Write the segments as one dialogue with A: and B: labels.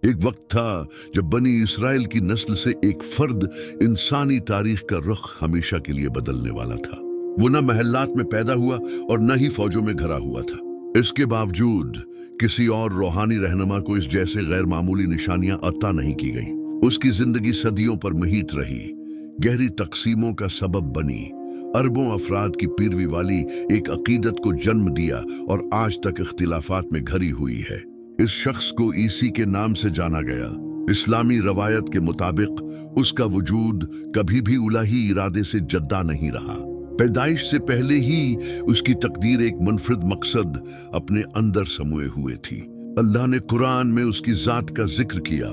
A: ایک وقت تھا جب بنی اسرائیل کی نسل سے ایک فرد انسانی تاریخ کا رخ ہمیشہ کے لیے بدلنے والا تھا۔ وہ نہ محلات میں پیدا ہوا اور نہ ہی فوجوں میں گھرا ہوا تھا۔ اس کے باوجود کسی اور روحانی رہنما کو اس جیسے غیر معمولی نشانیاں عطا نہیں کی گئیں۔ اس کی زندگی صدیوں پر محیط رہی، گہری تقسیموں کا سبب بنی، اربوں افراد کی پیروی والی ایک عقیدت کو جنم دیا اور آج تک اختلافات میں گھری ہوئی ہے۔ اس شخص کو عیسی کے نام سے جانا گیا۔ اسلامی روایت کے مطابق اس کا وجود کبھی بھی الہی ارادے سے جدا نہیں رہا۔ پیدائش سے پہلے ہی اس کی تقدیر ایک منفرد مقصد اپنے اندر سموئے ہوئے تھی۔ اللہ نے قرآن میں اس کی ذات کا ذکر کیا،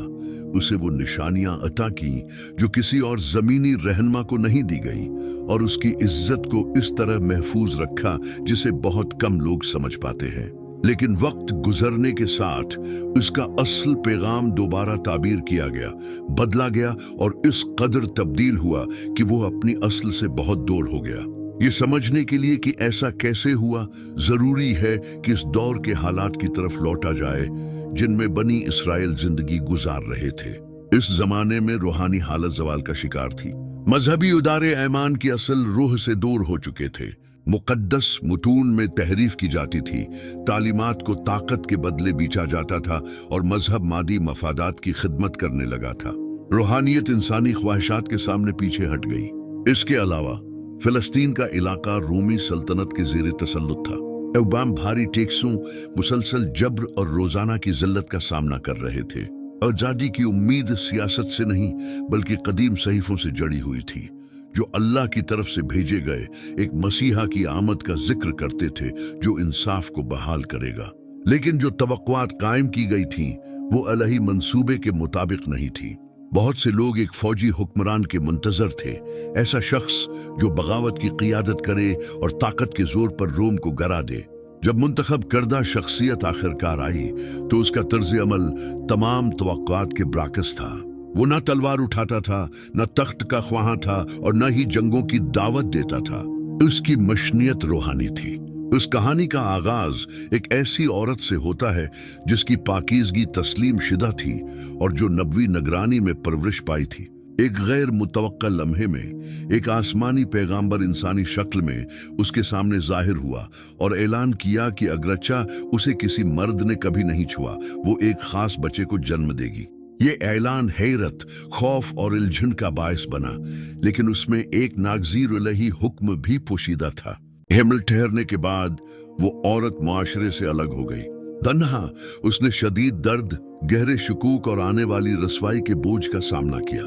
A: اسے وہ نشانیاں عطا کی جو کسی اور زمینی رہنما کو نہیں دی گئی، اور اس کی عزت کو اس طرح محفوظ رکھا جسے بہت کم لوگ سمجھ پاتے ہیں۔ لیکن وقت گزرنے کے ساتھ اس کا اصل پیغام دوبارہ تعبیر کیا گیا، بدلا گیا اور اس قدر تبدیل ہوا کہ وہ اپنی اصل سے بہت دور ہو گیا۔ یہ سمجھنے کے لیے کہ ایسا کیسے ہوا، ضروری ہے کہ اس دور کے حالات کی طرف لوٹا جائے جن میں بنی اسرائیل زندگی گزار رہے تھے۔ اس زمانے میں روحانی حالت زوال کا شکار تھی۔ مذہبی ادارے ایمان کی اصل روح سے دور ہو چکے تھے۔ مقدس متون میں تحریف کی جاتی تھی، تعلیمات کو طاقت کے بدلے بیچا جاتا تھا اور مذہب مادی مفادات کی خدمت کرنے لگا تھا۔ روحانیت انسانی خواہشات کے سامنے پیچھے ہٹ گئی۔ اس کے علاوہ فلسطین کا علاقہ رومی سلطنت کے زیر تسلط تھا۔ عوام بھاری ٹیکسوں، مسلسل جبر اور روزانہ کی ذلت کا سامنا کر رہے تھے۔ آزادی کی امید سیاست سے نہیں بلکہ قدیم صحیفوں سے جڑی ہوئی تھی، جو اللہ کی طرف سے بھیجے گئے ایک مسیحا کی آمد کا ذکر کرتے تھے جو انصاف کو بحال کرے گا۔ لیکن جو توقعات قائم کی گئی تھیں وہ الہی منصوبے کے مطابق نہیں تھی۔ بہت سے لوگ ایک فوجی حکمران کے منتظر تھے، ایسا شخص جو بغاوت کی قیادت کرے اور طاقت کے زور پر روم کو گرا دے۔ جب منتخب کردہ شخصیت آخرکار آئی تو اس کا طرز عمل تمام توقعات کے برعکس تھا۔ وہ نہ تلوار اٹھاتا تھا، نہ تخت کا خواہاں تھا اور نہ ہی جنگوں کی دعوت دیتا تھا۔ اس کی مشنیت روحانی تھی۔ اس کہانی کا آغاز ایک ایسی عورت سے ہوتا ہے جس کی پاکیزگی تسلیم شدہ تھی اور جو نبوی نگرانی میں پرورش پائی تھی۔ ایک غیر متوقع لمحے میں ایک آسمانی پیغامبر انسانی شکل میں اس کے سامنے ظاہر ہوا اور اعلان کیا کہ اگرچہ اسے کسی مرد نے کبھی نہیں چھوا، وہ ایک خاص بچے کو جنم دے گی۔ یہ اعلان حیرت، خوف اور الجھن کا باعث بنا، لیکن اس میں ایک ناگزیر الہی حکم بھی پوشیدہ تھا۔ حمل ٹھہرنے کے بعد وہ عورت معاشرے سے الگ ہو گئی۔ تنہا اس نے شدید درد، گہرے شکوک اور آنے والی رسوائی کے بوجھ کا سامنا کیا۔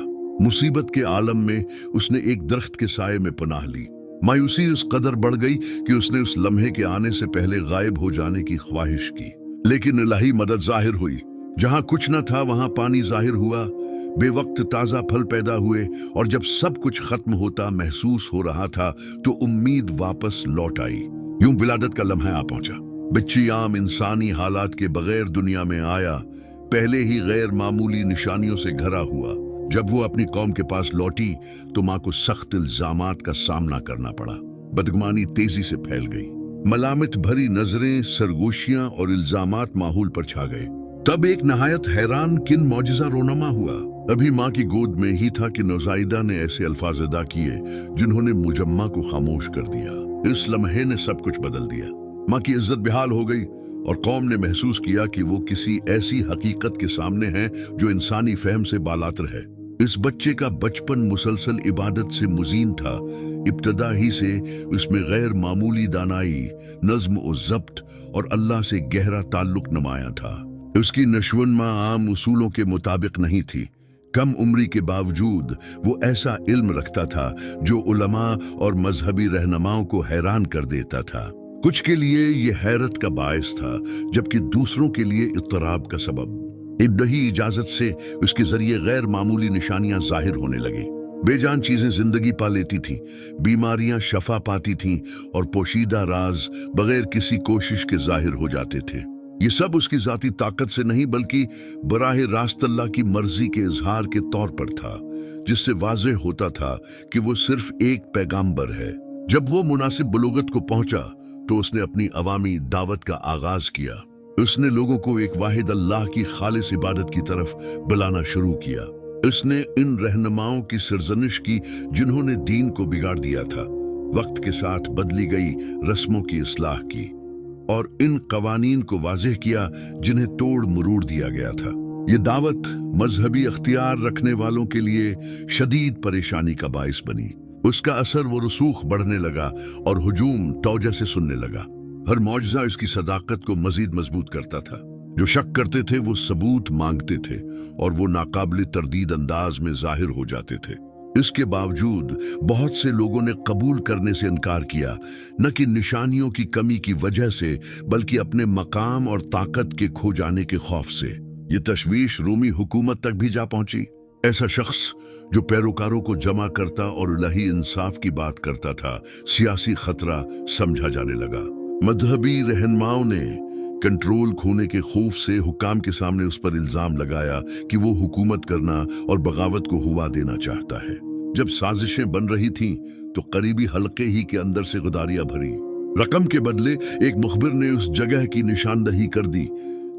A: مصیبت کے عالم میں اس نے ایک درخت کے سائے میں پناہ لی۔ مایوسی اس قدر بڑھ گئی کہ اس نے اس لمحے کے آنے سے پہلے غائب ہو جانے کی خواہش کی، لیکن الہی مدد ظاہر ہوئی۔ جہاں کچھ نہ تھا وہاں پانی ظاہر ہوا، بے وقت تازہ پھل پیدا ہوئے، اور جب سب کچھ ختم ہوتا محسوس ہو رہا تھا تو امید واپس لوٹ آئی۔ یوں ولادت کا لمحہ آ پہنچا۔ بچی عام انسانی حالات کے بغیر دنیا میں آیا، پہلے ہی غیر معمولی نشانیوں سے گھرا ہوا۔ جب وہ اپنی قوم کے پاس لوٹی تو ماں کو سخت الزامات کا سامنا کرنا پڑا۔ بدگمانی تیزی سے پھیل گئی، ملامت بھری نظریں، سرگوشیاں اور الزامات ماحول پر چھا گئے۔ تب ایک نہایت حیران کن معجزہ رونما ہوا۔ ابھی ماں کی گود میں ہی تھا کہ نوزائیدہ نے ایسے الفاظ ادا کیے جنہوں نے مجمع کو خاموش کر دیا۔ اس لمحے نے سب کچھ بدل دیا۔ ماں کی عزت بحال ہو گئی اور قوم نے محسوس کیا کہ وہ کسی ایسی حقیقت کے سامنے ہے جو انسانی فہم سے بالاتر ہے۔ اس بچے کا بچپن مسلسل عبادت سے مزین تھا۔ ابتدا ہی سے اس میں غیر معمولی دانائی، نظم و ضبط اور اللہ سے گہرا تعلق نمایاں تھا۔ اس کی نشوونما عام اصولوں کے مطابق نہیں تھی۔ کم عمری کے باوجود وہ ایسا علم رکھتا تھا جو علماء اور مذہبی رہنماؤں کو حیران کر دیتا تھا۔ کچھ کے لیے یہ حیرت کا باعث تھا، جبکہ دوسروں کے لیے اضطراب کا سبب۔ ابتدائی اجازت سے اس کے ذریعے غیر معمولی نشانیاں ظاہر ہونے لگیں۔ بے جان چیزیں زندگی پا لیتی تھیں، بیماریاں شفا پاتی تھیں اور پوشیدہ راز بغیر کسی کوشش کے ظاہر ہو جاتے تھے۔ یہ سب اس کی ذاتی طاقت سے نہیں بلکہ براہ راست اللہ کی مرضی کے اظہار کے طور پر تھا، جس سے واضح ہوتا تھا کہ وہ صرف ایک پیغامبر ہے۔ جب وہ مناسب بلوغت کو پہنچا تو اس نے اپنی عوامی دعوت کا آغاز کیا۔ उसने लोगों को एक वाहिद अल्लाह की खालिस इबादत की तरफ बुलाना शुरू किया। उसने इन रहनुमाओं की सरजनिश की जिन्होंने दीन को बिगाड़ दिया था, वक्त के साथ बदली गई रस्मों की इस्लाह की और इन कवानीन को वाज़ेह किया जिन्हें तोड़ मरोड़ दिया गया था। ये दावत मजहबी अख्तियार रखने वालों के लिए शदीद परेशानी का बाइस बनी। उसका असर वो रसूख बढ़ने लगा और हुजूम तौजा से सुनने लगा। हर मौजज़ा इसकी सदाकत को मजीद मजबूत करता था। जो शक करते थे वो सबूत मांगते थे और वो नाकाबिल तरदीद अंदाज में जाहिर हो जाते थे। इसके बावजूद बहुत से लोगों ने कबूल करने से इनकार किया, न कि निशानियों की कमी की वजह से बल्कि अपने मकाम और ताकत के खो जाने के खौफ से। ये तशवीश रूमी हुकूमत तक भी जा पहुंची। ऐसा शख्स जो पैरोकारों को जमा करता और इलाही इंसाफ की बात करता था, सियासी खतरा समझा जाने लगा। मजहबी रहनुमाओं ने कंट्रोल खोने के खौफ से हुक्काम के सामने उस पर इल्जाम लगाया कि वो हुकूमत करना और बगावत को हुआ देना चाहता है। जब साजिशें बन रही थीं तो करीबी हलके ही के अंदर से गुदारियां भरी। रकम के बदले एक मुखबिर ने उस जगह की निशानदही कर दी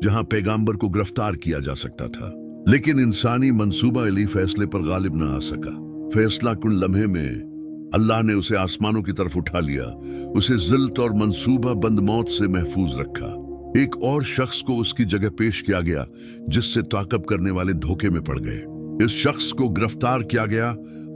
A: जहां पैगंबर को गिरफ्तार किया जा सकता था, लेकिन इंसानी मंसूबा अली फैसले पर गालिब न आ सका। फैसला कुन लम्हे में अल्लाह ने उसे आसमानों की तरफ उठा लिया, उसे जिल्त और मंसूबा बंद मौत से महफूज रखा। एक और शख्स को उसकी जगह पेश किया गया जिससे ताकब करने वाले धोखे में पड़ गए। इस शख्स को गिरफ्तार किया गया,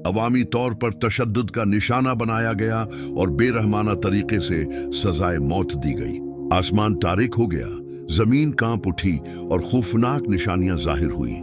A: अवामी तौर पर तशद्दुद का निशाना बनाया गया और बेरहमाना तरीके से सजाए मौत दी गई। आसमान तारिक हो गया, जमीन कांप उठी और खौफनाक निशानियां जाहिर हुई।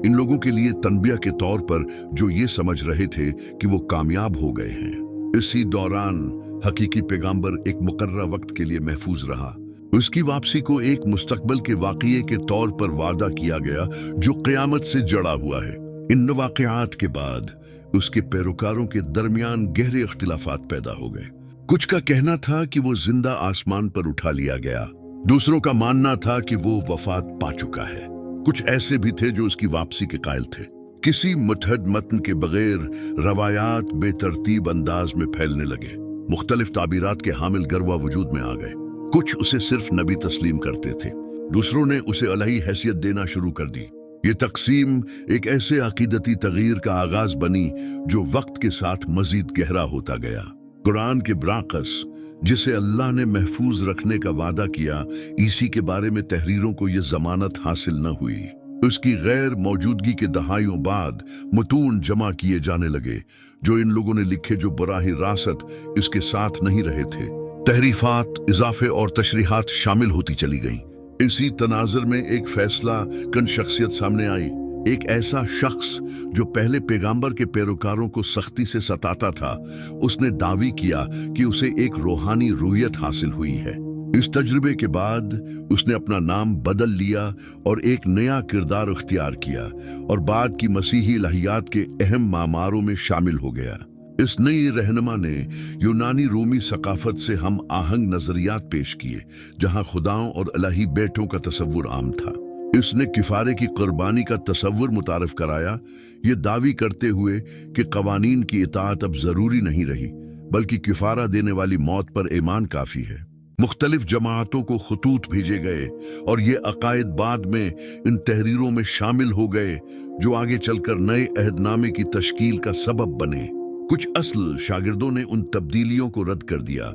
A: इन लोगों के लिए तनबिया के तौर पर जो ये समझ रहे थे कि वो कामयाब हो गए हैं। इसी दौरान हकीकी पैगंबर एक मुकर्रर वक्त के लिए महफूज रहा। उसकी वापसी को एक मुस्तकबिल के वाक़ये के तौर पर वादा किया गया जो क़यामत से जड़ा हुआ है। इन वाक़यात के बाद उसके पैरोकारों के दरमियान गहरे इख्तिलाफात पैदा हो गए। कुछ का कहना था कि वो जिंदा आसमान पर उठा लिया गया, दूसरों का मानना था कि वो वफात पा चुका है। कुछ ऐसे भी थे जो उसकी वापसी के कायल थे। किसी मुतहद मतन के बगैर रवायात बेतरतीब अंदाज में फैलने लगे। मुख्तलिफ ताबीरात के हामिल गरवा वजूद में आ गए। कुछ उसे सिर्फ नबी तस्लीम करते थे, दूसरों ने उसे अलही हैसियत देना शुरू कर दी। ये तकसीम एक ऐसे अकीदती तगीर का आगाज बनी जो वक्त के साथ मजीद गहरा होता गया। कुरान के बराकस जिसे अल्लाह ने महफूज रखने का वादा किया, ईसी के बारे में तहरीरों को यह जमानत हासिल न हुई। उसकी गैर मौजूदगी के दहाइयों बाद मतून जमा किए जाने लगे जो इन लोगों ने लिखे जो बराह रासत इसके साथ नहीं रहे थे। तहरीफात, इजाफे और तशरीहात शामिल होती चली गईं। इसी तनाजुर में एक फैसला कन शख्सियत सामने आई। एक ऐसा शख्स जो पहले पैगंबर के पैरोकारों को सख्ती से सताता था, उसने दावी किया कि उसे एक रूहानी रूयत हासिल हुई है। इस तजुर्बे के बाद उसने अपना नाम बदल लिया और एक नया किरदार इख्तियार किया और बाद की मसीही लहियात के अहम मामारों में शामिल हो गया। इस नई रहनुमा ने यूनानी रूमी सकाफत से हम आहंग नजरियात पेश किए जहां खुदाओं और इलाही बेटों का तसव्वुर आम था। इसने किफारे की कुर्बानी का तसव्वुर मुतारिफ कराया, ये दावी करते हुए कि कवानीन की इताअत अब जरूरी नहीं रही बल्कि किफारा देने वाली मौत पर ईमान काफी है। मुख्तलिफ जमातों को खतूत भेजे गए और ये अकायद बाद में इन तहरीरों में शामिल हो गए जो आगे चलकर नए अहदनामे की तश्कील का सबब बने। कुछ असल शागिर्दों ने उन तब्दीलियों को रद्द कर दिया,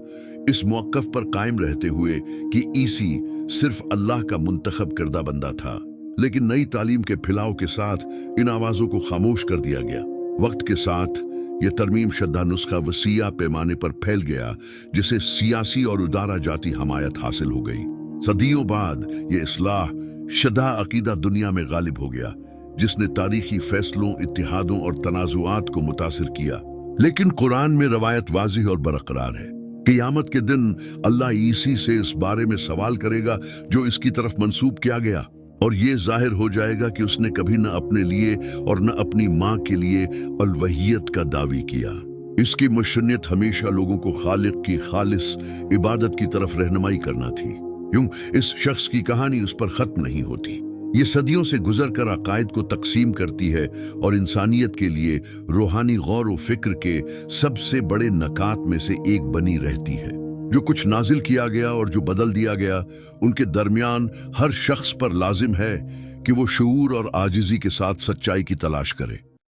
A: इस मौक़िफ़ पर कायम रहते हुए कि ईसी सिर्फ अल्लाह का मुंतखब करदा बंदा था। लेकिन नई तालीम के फैलाव के साथ इन आवाज़ों को खामोश कर दिया गया। वक्त के साथ ये तरमीम शुदा नुस्खा वसीया पैमाने पर फैल गया जिसे सियासी और उदारा जाती हमायत हासिल हो गई। सदियों बाद ये इस्लाह शुदा अकीदा दुनिया में गालिब हो गया जिसने तारीखी फैसलों, इत्तिहादों और तनाजुआत को मुतासिर किया। लेकिन कुरान में रवायत वाज़िह और बरकरार है। क़यामत के दिन अल्लाह ईसी से इस बारे में सवाल करेगा जो इसकी तरफ मंसूब किया गया और ये जाहिर हो जाएगा कि उसने कभी न अपने लिए और न अपनी माँ के लिए अलवहियत का दावी किया। इसकी मशनियत हमेशा लोगों को खालिक की खालिस इबादत की तरफ रहनुमाई करना थी। यूं इस शख्स की कहानी उस पर खत्म नहीं होती। ये सदियों से गुजर कर अकायद को तकसीम करती है और इंसानियत के लिए रूहानी गौर व फिक्र के सबसे बड़े नकात में से एक बनी रहती है। जो कुछ नाजिल किया गया और जो बदल दिया गया, उनके दरमियान हर शख्स पर लाजिम है कि वो शऊर और आजिज़ी के साथ सच्चाई की तलाश करे।